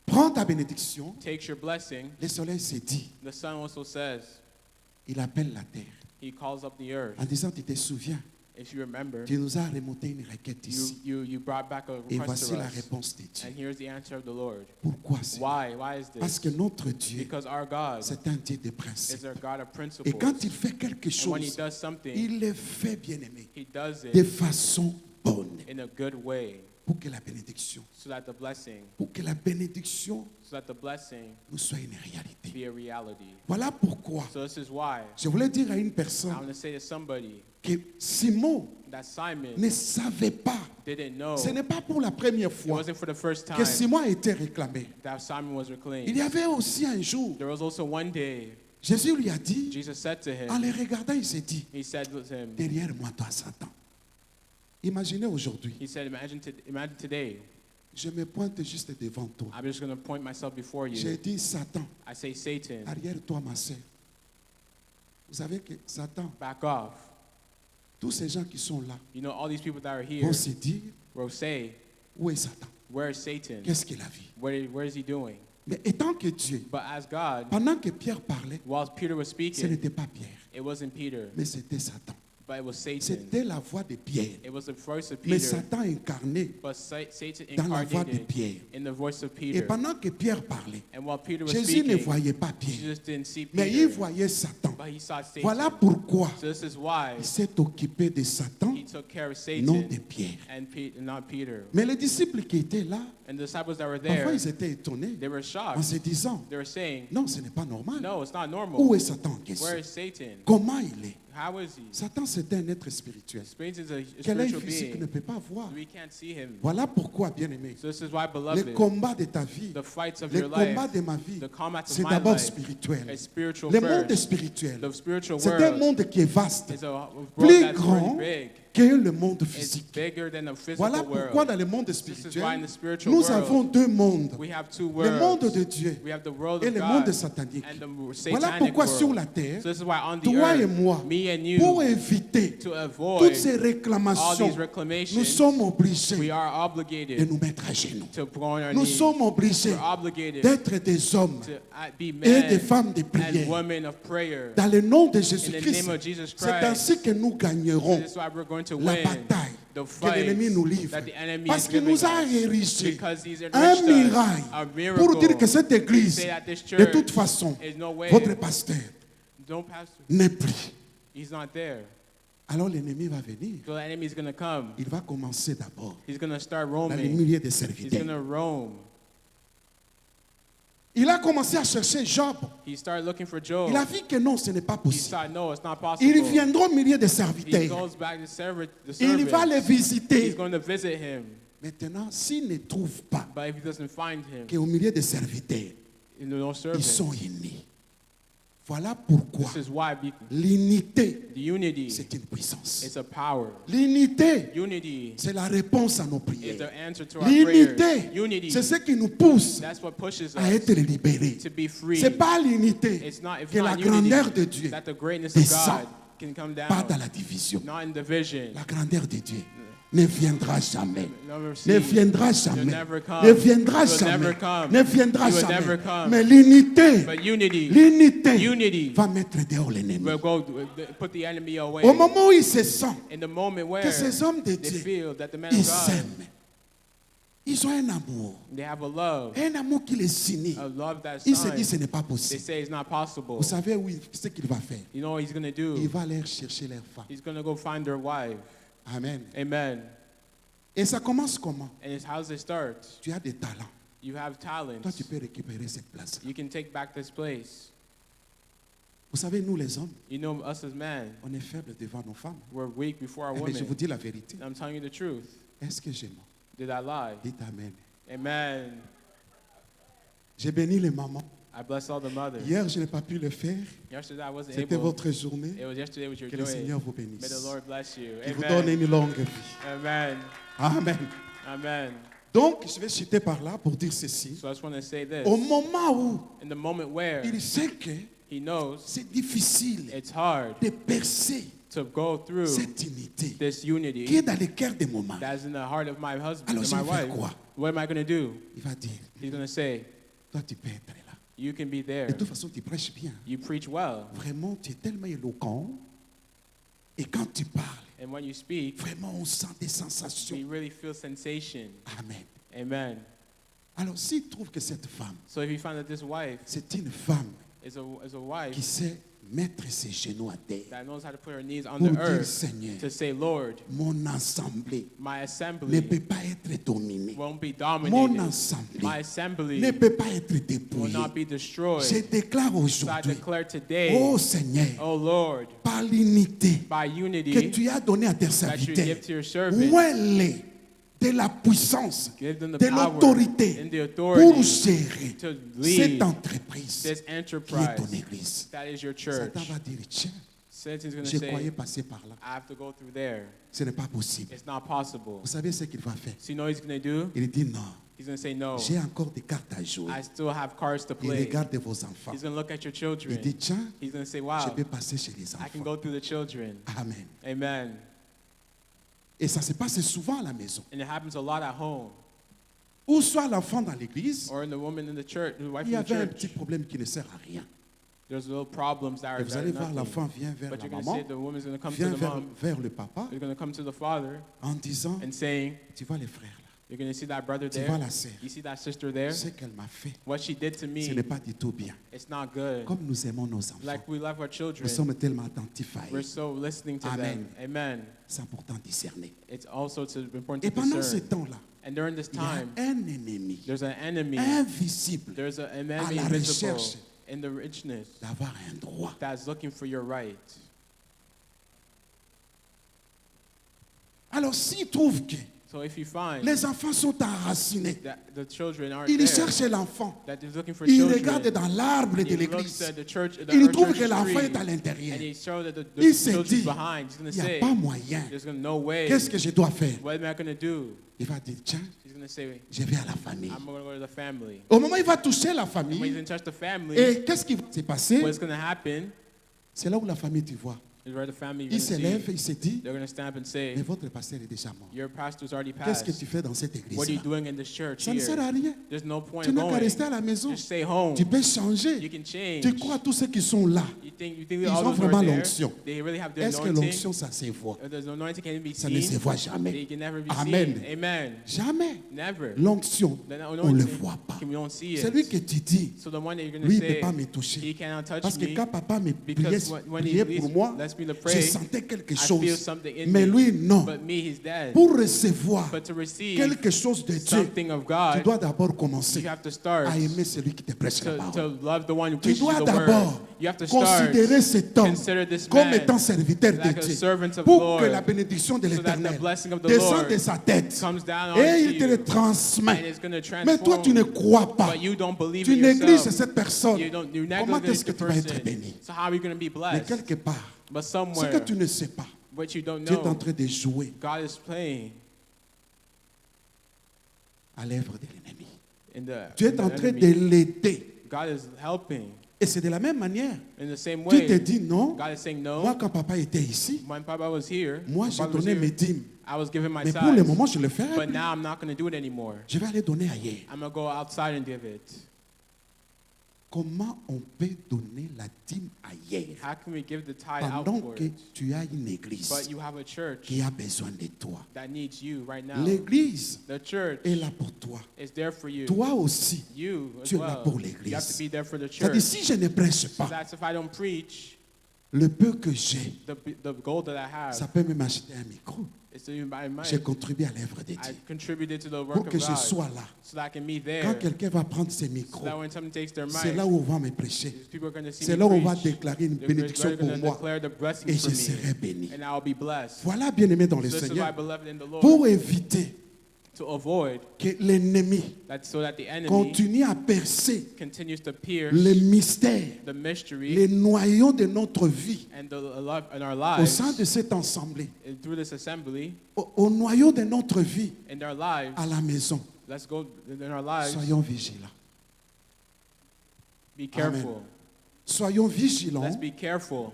prend ta bénédiction, takes your blessing, le soleil se dit, the sun also says, il appelle la terre he calls up the earth. en disant, tu te souviens, If you remember, tu nous as remonté une requête ici. you brought back a Et request voici to la us. réponse de Dieu. And here's the answer of the Lord. Pourquoi c'est? Why? Why is Parce this? que notre Dieu, Because our God c'est un Dieu de principe. is our God of Et principles. quand il fait quelque And when he chose, does something, il le fait bien aimé, he does de it façon bonne, in a good way pour que la bénédiction, so that the blessing, nous soit une réalité. be a reality. Voilà pourquoi So this is why je voulais dire à une I personne want to say to somebody que Simon that Simon ne savait pas, didn't know. ce n'est pas pour la première It fois wasn't for the first que time Simon a été réclamé. that Simon was Il reclaimed. y avait aussi un jour, There was also one day Jésus lui a dit, Jesus said to en him, le regardant, il s'est dit, he said to him, derrière moi, toi, Satan. Imaginez aujourd'hui, he said, imagine today, je me pointe juste devant toi. I'm just going to point myself before J'ai you. dit, Satan, I say, Satan, arrière toi, ma sœur. Vous savez que Satan, back off. tous ces gens qui sont là, You know, all these people that are here vont se dire, will say, où est Satan? where is Satan? Qu'est-ce qu'il a vu? Where is he doing? Mais étant que Dieu, But as God, pendant que Pierre parlait, while Peter was ce speaking, n'était pas Pierre, it wasn't Peter, mais c'était Satan. but it was Satan. C'était la voix de Pierre. It was the voice of Mais Peter, Satan incarné but Satan dans la voix de incarnated Pierre. in the voice of Et Peter. pendant que Pierre parlait, And while Peter was Jésus ne speaking, voyait pas Pierre, Jesus didn't see mais il Peter, voyait Satan. but he saw Satan. Voilà pourquoi So this is why il s'est occupé de Satan, he took care of non Satan de Pierre. and not Peter. Mais les disciples qui étaient là, And the disciples that were parfois there, ils étaient étonnés they were en shocked. se disant, They were saying, non, ce n'est pas normal. no, it's not Où normal. est Satan en question? Where is Satan? Comment il est? How is he? Satan, c'est un être spirituel. Satan is a Quel œil spiritual physique ne being. peut pas voir. We can't see him. Voilà pourquoi, bien-aimé, So this is why, le beloved, combat de ta vie, the fights of le your combat life, de ma vie, the combat of c'est my d'abord life, spirituel. is spiritual Le monde est first. spirituel. The spiritual C'est un world monde qui est vaste, is a world plus that's grand very big. que le monde It's physique. bigger than the physical Voilà pourquoi world. dans le monde This is why in spirituel, the spiritual nous avons world, deux mondes. we have two Le monde worlds. de Dieu We have the world et of le monde God satanique. and the Voilà satanic pourquoi sur world. la terre, So this is why on the toi et earth, moi, me and pour you, éviter to toutes avoid ces all réclamations, these nous reclamations, sommes we obligés are de obligated nous mettre à genoux. to go on our Nous knees. sommes obligés We're obligated d'être des hommes to be et men des femmes de and prière. women of prayer. Dans le nom de In the Jésus-Christ, name of Jesus c'est Christ, ainsi que nous gagnerons this is why we're going to la win bataille the que fight l'ennemi nous livre. that the enemy Parce is qu'il giving nous a us. érigé Because he's un enriched us mirail a pour dire que miracle. cette église, Say that this de church toute façon, is no way. votre pasteur No pastor. n'est plus. He's not there. Alors l'ennemi va venir. So the enemy is going to come. Il va commencer d'abord He's going to start dans les roaming. milliers de He's serviteurs. going to roam. Il a commencé à chercher Job. He started looking for Job. Il a vu que non, ce n'est pas He possible. thought, no, it's not possible. Il viendra au milieu des He serviteurs. goes back to the Il va les servants. He's visiter. going to visit him. Maintenant, s'il ne trouve pas But if he doesn't find him, qu'au milieu des serviteurs, in no ils servants, sont unis. Voilà pourquoi this is why l'unité, the unity c'est une puissance. is a power. L'unité, Unity c'est la réponse à nos is prières. the answer to our prayers. L'unité, Unity, c'est ce qui nous pousse that's what pushes à us être libérés. to be free. Ce n'est pas l'unité It's not, if que la not grandeur unity, de Dieu that the greatness of descend, God can come pas dans down, la division. not in division. La grandeur de Dieu ne viendra jamais. Never Ne see. viendra You'll jamais. never come. Ne viendra You'll jamais. never come. Ne viendra You will jamais. never come. Mais l'unité, But unity l'unité va mettre dehors l'ennemi. will go put the enemy away. Au moment où il se sent In the moment que where ces hommes de they Dieu, feel that the man ils of God, s'aiment. Ils ont un amour. they have a love Qui les signe. that's Il se dit signed. ce n'est pas They possible. say it's not possible. Vous savez ce qu'il va faire? You know what he's going to do? Il va aller chercher leurs femmes. He's going to go find their wife. Amen. Amen. Et ça commence comment? And it's how does it start? Tu as des talents. You have talents. Toi, tu peux récupérer cette place. You can take back this place. Vous savez, nous les hommes, You know, us as men, on est faibles devant nos femmes. we're weak before our Eh bien, je vous women. dis la vérité. And I'm telling you the truth. Est-ce que j'ai menti? Did I lie? Dites Amen. Amen. J'ai béni les mamans. I bless all the mothers. Hier, je n'ai pas pu le faire. Yesterday I wasn't C'était able. votre journée. It was yesterday with your Que le joy. Seigneur vous May the bénisse. Lord bless you. Qu'il vous donne Amen. une longue vie. Amen. Amen. Amen. Donc, je vais chuter par là pour dire ceci. So I just want to say this. Au moment où In the moment where il sait que he knows c'est difficile it's hard de percer to go through cette unité this qui unity est dans le cœur des moments, that's in the heart of my husband alors and je my vais faire wife, quoi? what am I going to do? Il va dire, He's going to say, toi tu peux être là. you can be there. De toute façon, tu prêches bien. You preach well. Vraiment, tu es tellement éloquent. Et quand tu parles, And when you speak, vraiment, on sent des sensations. we really feel sensation. Amen. Amen. Alors, s'il trouve que cette femme, So if you find that this wife c'est une femme is a qui wife sait mettre ses genoux à terre that knows how to put her knees on pour the dire, earth Seigneur, to say, Lord, mon assemblée my ne assembly peut pas être dominée. won't be Mon dominated. assemblée My assembly ne peut pas être will dépouillée. not be destroyed. Je déclare So I aujourd'hui, declare today, oh Seigneur, oh Lord, par l'unité by que unity tu as donnée à tes that you give serviteurs, to your servant, où elle est de la puissance, give them the de power l'autorité and the pour authority gérer to cette lead entreprise this qui est enterprise. ton église. That is your church. Satan va dire, tiens, Satan's going to je croyais say, passer par là. I have to go through there. Ce n'est pas possible. It's not possible. Vous savez ce qu'il va faire? So you know what he's going to do? Il dit non, He's going to say, no, j'ai encore des cartes à jouer. I still have cards to Il play. regarde vos enfants. He's going to look at your Il children. dit, tiens, He's going to say, je wow, peux passer chez les I can enfants. go through the children. Amen. Amen. Et ça se passe souvent à la maison. And it happens a lot at home. Ou soit l'enfant dans l'église, Or in the woman in the church, the wife il y in the avait un petit church. problème qui ne sert à rien. There's little problems that Et are vous allez that voir, are l'enfant nothing. vient vers But la you're going to maman, see the woman's going to come to vient the mom. vers le papa They're going to come to the father en disant, and saying, tu vois les frères là, you're going to see that brother tu there. vois la sœur, You see that sister there? ce qu'elle m'a fait, What she did to ce me, n'est pas du tout bien. it's not good. Comme nous aimons nos enfants, Like we love our nous children. sommes tellement attentifs à We're eux. so listening to Amen. them. Amen. C'est important de discerner. It's also important Et to pendant ce discern. temps-là, And during this il y a time, un ennemi there's an enemy. invisible There's an à enemy la invisible recherche in the richness d'avoir un droit. that's looking for your right. Alors s'il trouve que So if you find les enfants sont enracinés, that the children aren't il there, cherche l'enfant. that he's looking for Il children, regarde dans l'arbre de he looks l'église. at the church, the Il trouve church que l'enfant tree, est à l'intérieur. and he shows that the Il se children's dit, behind. He's going il to n'y a say, pas moyen. there's gonna no way. Qu'est-ce que je dois faire? What am I going to do? Il va dire, tiens, He's going to say, je vais à la famille. I'm going to go to the family. Au moment où il va toucher la And when he's famille, going to touch the family, et qu'est-ce qui va se passer? what's going to happen C'est là où la famille, tu vois, is where the family you're il going se to lève, see. il se dit, They're going to stand up and mais say, votre pasteur est déjà mort. your pastor's already Qu'est-ce que passed. tu fais dans cette What are you église-là? doing in this church Ça ne sert here? à rien. There's no point Tu in n'as qu'à going. rester à la maison. Just stay home. Tu peux You changer. can change. Tu crois tous ceux qui sont là, You think ils all ont those who are vraiment there, l'onction. they really have the Est-ce que anointing? l'onction, ça se voit? There's no anointing can be Ça ne se seen. voit They jamais. can never be Amen. seen. Amen. Jamais. Never. L'onction, The on ne le anointing, voit pas. we don't see Celui it. que tu dis, So the one that you're going lui, to il ne peut say, pas me he toucher. cannot touch Parce que me, quand papa me because priait when he pour moi, asked me to je pray, sentais quelque I feel chose. something in Mais me. lui, non. But me, he's dead. Pour recevoir But to receive quelque chose de Dieu, something of tu God, dois d'abord commencer you have to start à aimer celui qui te prêche la to parole. love the one who Tu preaches you dois the d'abord word. You have to start considérer cet homme consider this comme man étant serviteur de like a Dieu servant of pour the que Lord, la bénédiction de so that the l'Éternel blessing of the descende Lord de sa tête comes down et onto il te you, le transmet. and it's going to Mais toi, tu ne transform. crois pas. But you don't believe Tu in négliges yourself. cette personne. You Comment est-ce negligence que the tu vas être person. béni? So how are you going to be Mais blessed? quelque part, But ce somewhere, que tu ne sais pas, what you don't tu es en know, train de jouer God is playing à l'œuvre de l'ennemi. in the, Tu in es the en train enemy. de l'aider. God is helping Et c'est de la même manière. in the same Tu te way. dis non. God is saying Moi, no. quand papa était ici, When Papa was here, moi, when j'ai Papa was donné here, mes dîmes. I was giving my Mais pour le tithes. moment, je le fais. But now I'm not going to do it anymore. Je vais aller donner ailleurs. I'm going to go outside and give it. Comment on peut donner la dîme ailleurs How can we give the tithe pendant que outward? tu as une église But you have a church qui a besoin de toi? that needs you right now. L'église The church est là pour toi. is there for you. Toi aussi. You as tu es là well. pour You have l'église. to be there for the C'est-à-dire, church. si je ne prêche So pas, that's if I don't preach, le peu que j'ai, the goal that I have ça peut même acheter un micro. is to even buy a J'ai mic. contribué à l'œuvre de I Dieu. contributed to the Pour work que of je God sois là. so that I can be Quand there. quelqu'un va prendre ses So micros, that when someone takes their c'est mic, là où on va me prêcher. people are going to see C'est me là où on va preach. déclarer une They're bénédiction pour going to moi. declare the blessing Et for je serai me, béni. and I'll be blessed. Voilà, bien-aimé dans le So this is why, Seigneur, beloved in the Lord, pour éviter to avoid que l'ennemi that, so that the enemy continue à percer continues to pierce les mystères, the mystery les noyaux de notre vie and in our au lives, sein de cette assemblée, and through this assembly, au noyau de notre vie in our lives. à la maison. Let's go in our lives. Soyons vigilants. Be careful. Soyons Let's vigilants be careful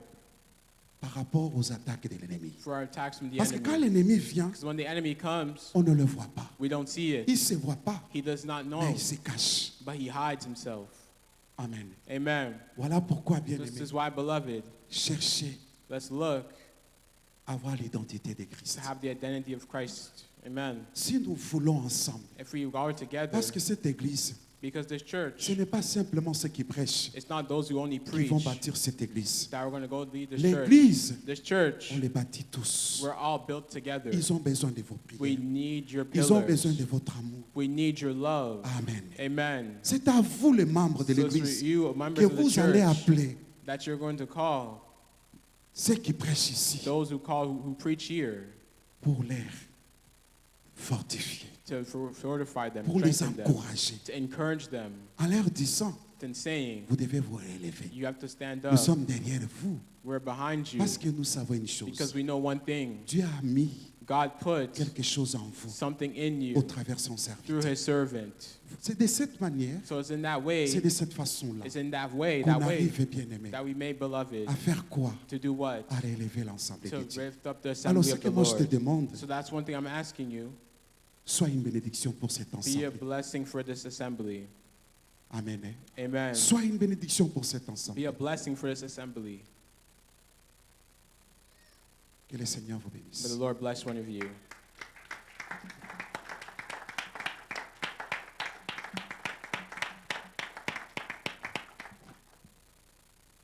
par rapport aux attaques de l'ennemi. for our attacks from the Parce que quand enemy. l'ennemi vient, Because when the enemy comes, on ne le voit pas. we don't see it. Il ne se voit pas, He does not mais know, il se cache. but he hides himself. Amen. Amen. Voilà pourquoi, This bien-aimé, is why, beloved, cherchez let's look à avoir l'identité de to Christ. have the identity of Christ. Amen. Si nous voulons ensemble, If we are together, parce que cette église, because this ce church, n'est pas simplement ceux qui prêchent it's not those who only qui preach vont bâtir cette église. that are going to go lead this church. L'église, This church, on les bâtit tous. we're all built together. Ils ont besoin de vos We prières. need your Ils ont pillars. besoin de votre amour. We need your love. Amen. Amen. C'est à vous, les membres de So it's for l'église, you, que members of the vous allez church, appeler that you're going to call ceux qui prêchent ici those who preach here pour les fortifier, to fortify them, pour les strengthen them, encourager, to encourage them, en leur disant, and saying, vous devez vous relever. you have to stand Nous up. sommes derrière vous We're behind you parce que nous savons une chose. because we know one thing. Dieu a mis God put quelque chose en vous something in au you travers de son through serviteur. his servant. C'est de cette manière, So it's in that way, c'est de cette façon-là it's in that way, qu'on arrive, bien-aimé, that we made, beloved, à faire quoi? to do what? À relever l'ensemble To de Dieu. lift up the Alors, assembly ce of que the moi je te Lord. demande, So that's one thing I'm asking you. sois une bénédiction pour cet Be a ensemble. blessing for this assembly. Amen. Amen. Sois une bénédiction pour cet ensemble. Be a blessing for this assembly. Que le Seigneur vous May bénisse. the Lord bless one of you.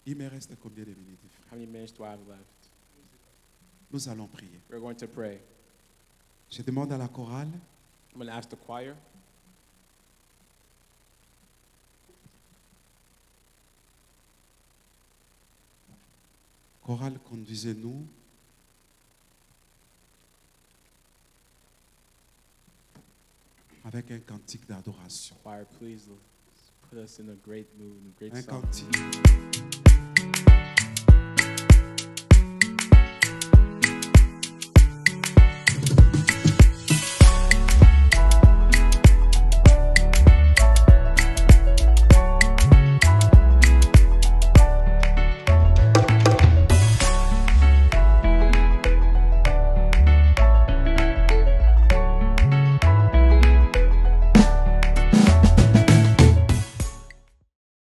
Il me reste combien de minutes, frère? How many minutes do I have left? Nous allons prier. We're going to pray. Je demande à la chorale I'm going to ask the choir. Chorale, conduisez-nous avec un cantique d'adoration. Choir, please put us in a great mood, a great Un song. cantique